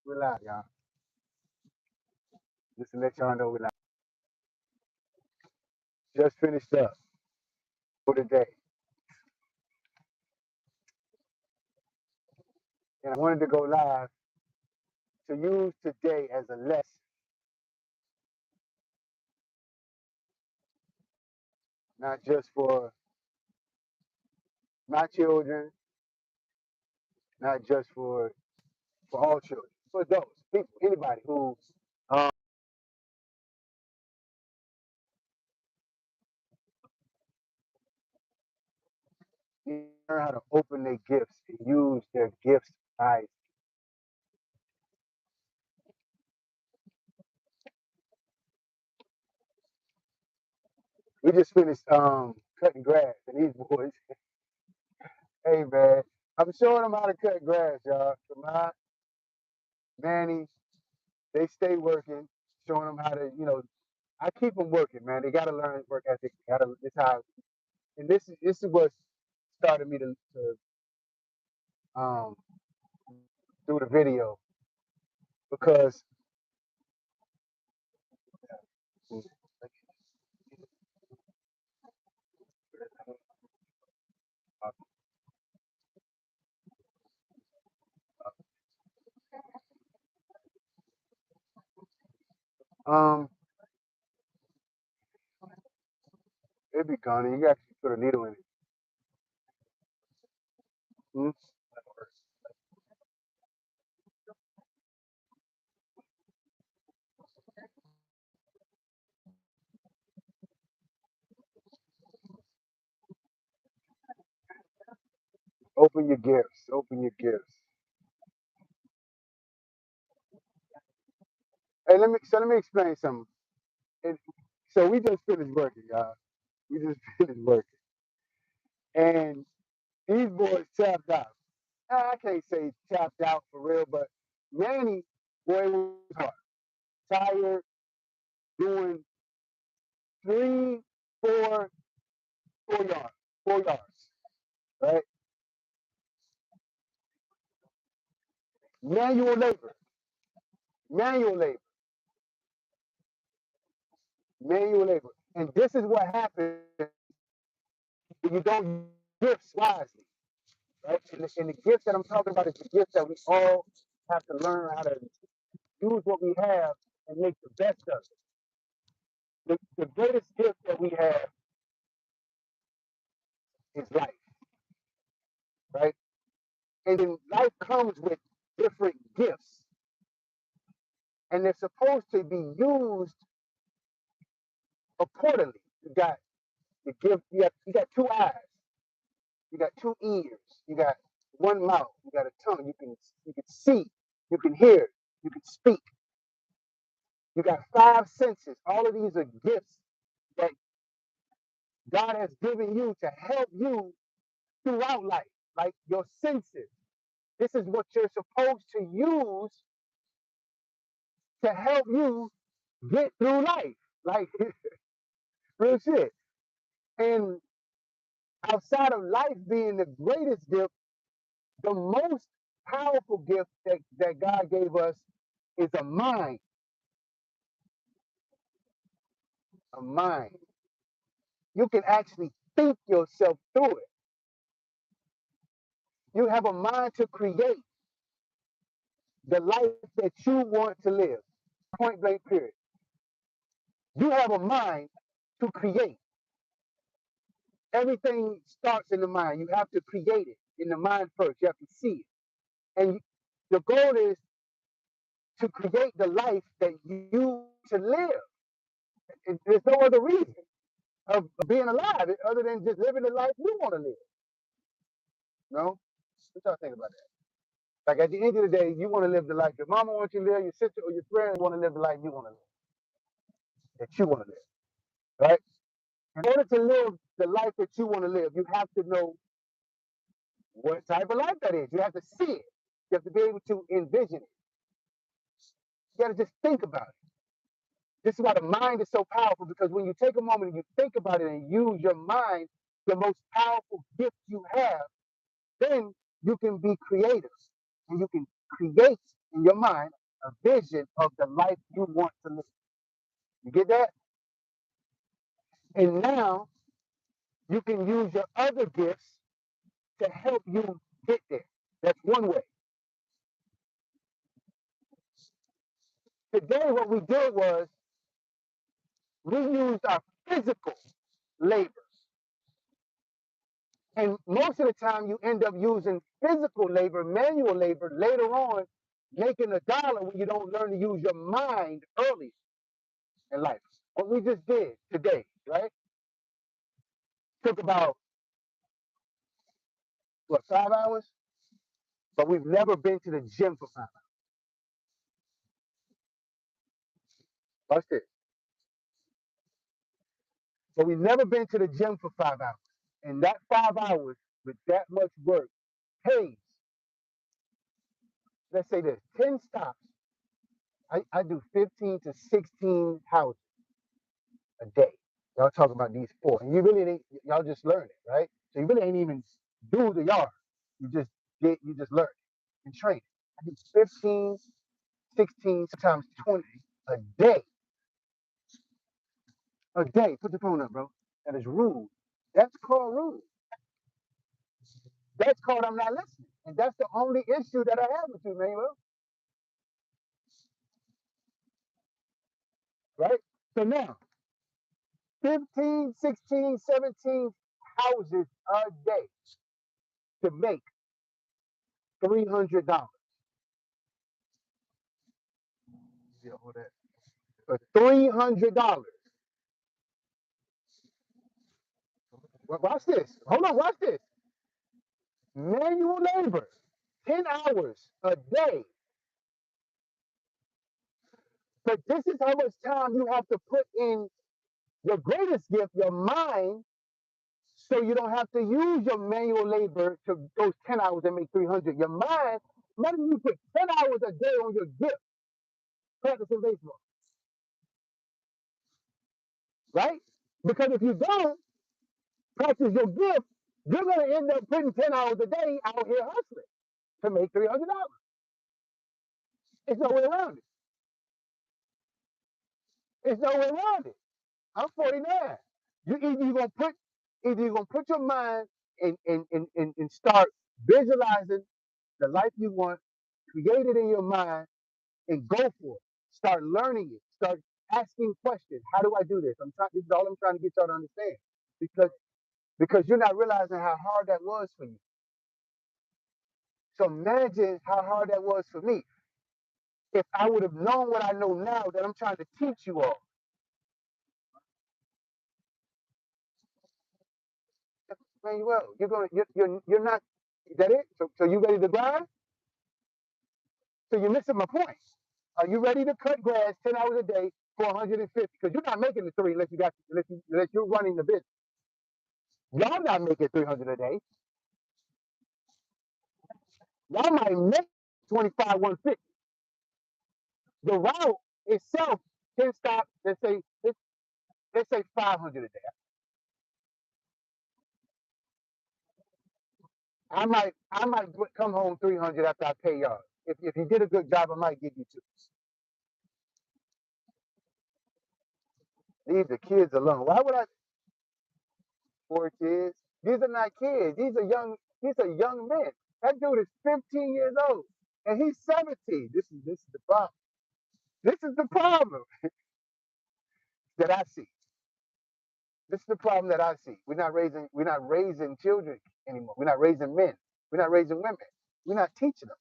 We're live, y'all. Just to let y'all know we're live. Just finished up for the day. And I wanted to go live to use today as a lesson, not just for my children, not just for all children, for adults, people, anybody who um, learn how to open their gifts and use their gifts wisely. We just finished cutting grass, and these boys, hey man, I'm showing them how to cut grass, y'all. Kamai, Manny, they stay working, showing them how to, I keep them working, man. They gotta learn work ethic. Gotta this how, and this is what started me to um do the video because um it'd be gone. And you actually put a needle in it. Hmm? Open your gifts. Open your gifts. Hey, let me explain something. And so we just finished working, y'all. We just finished working, and these boys tapped out. I can't say tapped out for real, but Manny, boy, it was hard. Tired, doing three, four, 4 yards, 4 yards, right? Manual labor, manual labor, manual labor. And this is what happens when you don't use gifts wisely, right? And the gift that I'm talking about is the gift that we all have to learn how to use what we have and make the best of it. The greatest gift that we have is life, right? And then life comes with different gifts, and they're supposed to be used accordingly. You got the gift. You got 2 eyes. You got 2 ears. You got one mouth. You got a tongue. You can see. You can hear. You can speak. You got 5 senses. All of these are gifts that God has given you to help you throughout life, like your senses. This is what you're supposed to use to help you get through life. Like real shit. And outside of life being the greatest gift, the most powerful gift that God gave us is a mind. A mind. You can actually think yourself through it. You have a mind to create the life that you want to live. Point blank, period. You have a mind to create. Everything starts in the mind. You have to create it in the mind first. You have to see it. And the goal is to create the life that you to live. There's no other reason of being alive other than just living the life you want to live. No? What y'all think about that? Like at the end of the day, you want to live the life your mama wants you to live, your sister or your friend want to live the life you want to live, that you want to live, right? In order to live the life that you want to live, you have to know what type of life that is. You have to see it. You have to be able to envision it. You got to just think about it. This is why the mind is so powerful because when you take a moment and you think about it and use your mind, the most powerful gift you have, then you can be creative and you can create in your mind a vision of the life you want to live. You get that? And now you can use your other gifts to help you get there. That's one way. Today, what we did was we used our physical labor. And most of the time, you end up using physical labor, manual labor later on, making a dollar when you don't learn to use your mind early in life. What we just did today, right? Took about, what, 5 hours? But we've never been to the gym for 5 hours. Watch this. But we've never been to the gym for 5 hours. And that 5 hours with that much work pays, let's say this, 10 stops. I do 15 to 16 houses a day. Y'all talking about these four. And you really ain't, y'all just learn it, right? So you really ain't even do the yard. You just learn it and train it. I do 15, 16, sometimes 20 a day. A day. Put the phone up, bro. That is rude. That's called rude. That's called I'm not listening. And that's the only issue that I have with you, Manuel. Right? So now, 15, 16, 17 houses a day to make $300. Yeah, hold that. For $300. Watch this. Hold on, watch this. Manual labor, 10 hours a day. But this is how much time you have to put in your greatest gift, your mind, so you don't have to use your manual labor to those 10 hours and make 300. Your mind, imagine you put 10 hours a day on your gift practicing baseball, right? Because if you don't practice your gift, you're going to end up putting 10 hours a day out here hustling to make $300. It's no way around it. It's no way around it. I'm 49. Either you're gonna put your mind and start visualizing the life you want, create it in your mind, and go for it. Start learning it. Start asking questions. How do I do this? This is all I'm trying to get y'all to understand. Because you're not realizing how hard that was for you. So imagine how hard that was for me. If I would have known what I know now that I'm trying to teach you all. Manuel, you're not. Is that it? So you ready to grind? So you're missing my point. Are you ready to cut grass 10 hours a day for 150? Because you're not making the three unless you're running the business. Y'all not making 300 a day. Y'all might make 25, 150. The route itself can stop. Let's say 500 a day. I might come home 300 after I pay y'all. If you did a good job, I might give you two. Leave the kids alone. Why would I? 4 kids. These are not kids. These are young. These are young men. That dude is 15 years old, and he's 17. This is the problem. This is the problem that I see. This is the problem that I see. We're not raising children anymore. We're not raising men. We're not raising women. We're not teaching them.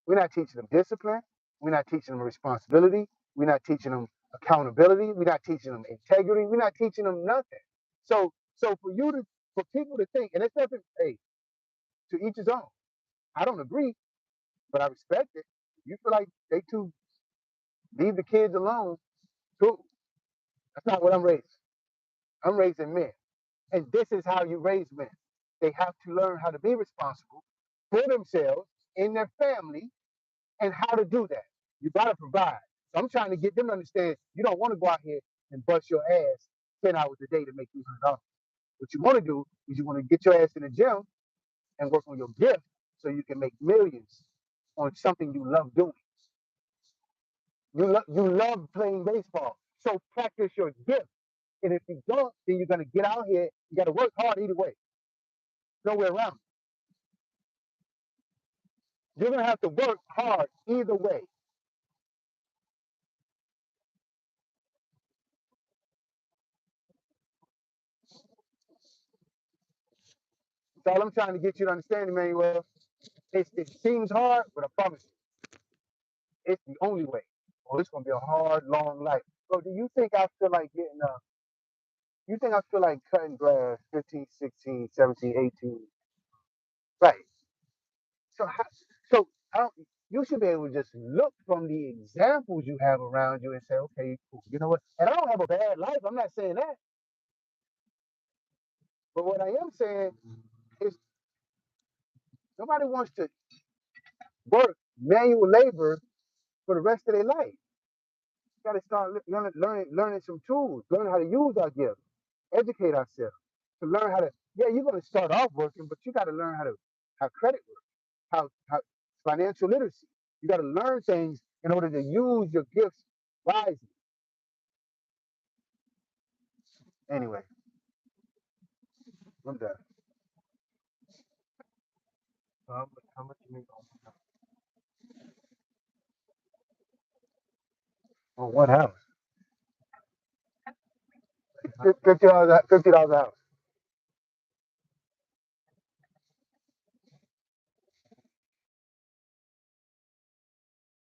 We're not teaching them discipline. We're not teaching them responsibility. We're not teaching them accountability. We're not teaching them integrity. We're not teaching them nothing. So for people to think, and it's nothing. Hey, to each his own. I don't agree, but I respect it. You feel like they too leave the kids alone, cool. That's not what I'm raising. I'm raising men. And this is how you raise men. They have to learn how to be responsible for themselves in their family and how to do that. You gotta provide. So I'm trying to get them to understand you don't want to go out here and bust your ass 10 hours a day to make $300. What you want to do is you want to get your ass in the gym and work on your gift so you can make millions on something you love doing. You love playing baseball, so practice your gift. And if you don't, then you're gonna get out here. You got to work hard either way. No way around. You're gonna have to work hard either way. That's all I'm trying to get you to understand, Emmanuel. It seems hard, but I promise you, it's the only way. Oh, it's gonna be a hard, long life. So, do you think I feel like getting you think I feel like cutting grass 15, 16, 17, 18? Right. So, so you should be able to just look from the examples you have around you and say, okay, cool. You know what? And I don't have a bad life. I'm not saying that. But what I am saying is nobody wants to work manual labor for the rest of their life. You got to start learning some tools, learn how to use our gifts, educate ourselves, to learn how to. Yeah, you're going to start off working, but you got to learn how credit works, how financial literacy. You got to learn things in order to use your gifts wisely. Anyway, I'm done. How much you make on one house? $50. $50 a house.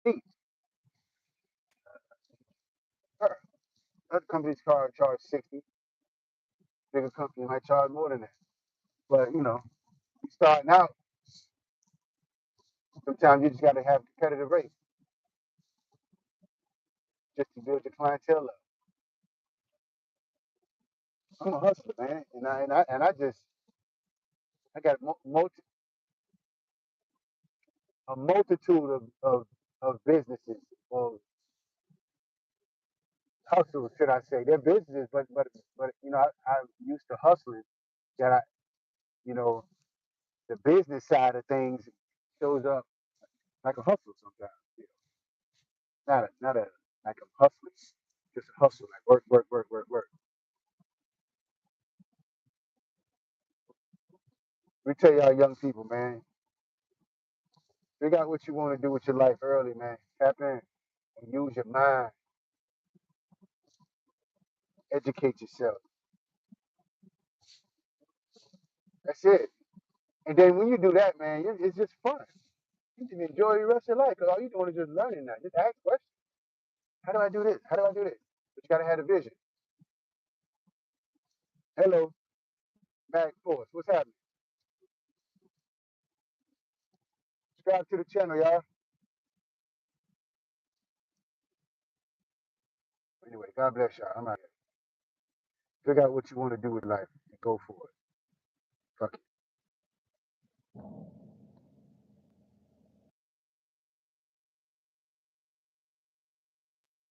Each. Other companies charge 60. Bigger company might charge more than that. But starting out, sometimes you just got to have competitive rates just to build your clientele up. I'm a hustler, man, and I just I got a multitude of businesses or hustles, should I say? They're businesses, but I'm used to hustling. That you know, the business side of things shows up like a hustle sometimes. Not a like a hustling, just a hustle, like work, work, work, work, work. Let me tell y'all, young people, man, figure out what you want to do with your life early, man. Tap in and use your mind, educate yourself. That's it. And then when you do that, man, it's just fun. You can enjoy the rest of your life because all you're doing is just learning now. Just ask questions. How do I do this? How do I do this? But you gotta have a vision. Hello, Mag Force. What's happening? Subscribe to the channel, y'all. Anyway, God bless y'all. I'm out here. Figure out what you want to do with life and go for it. Fuck it.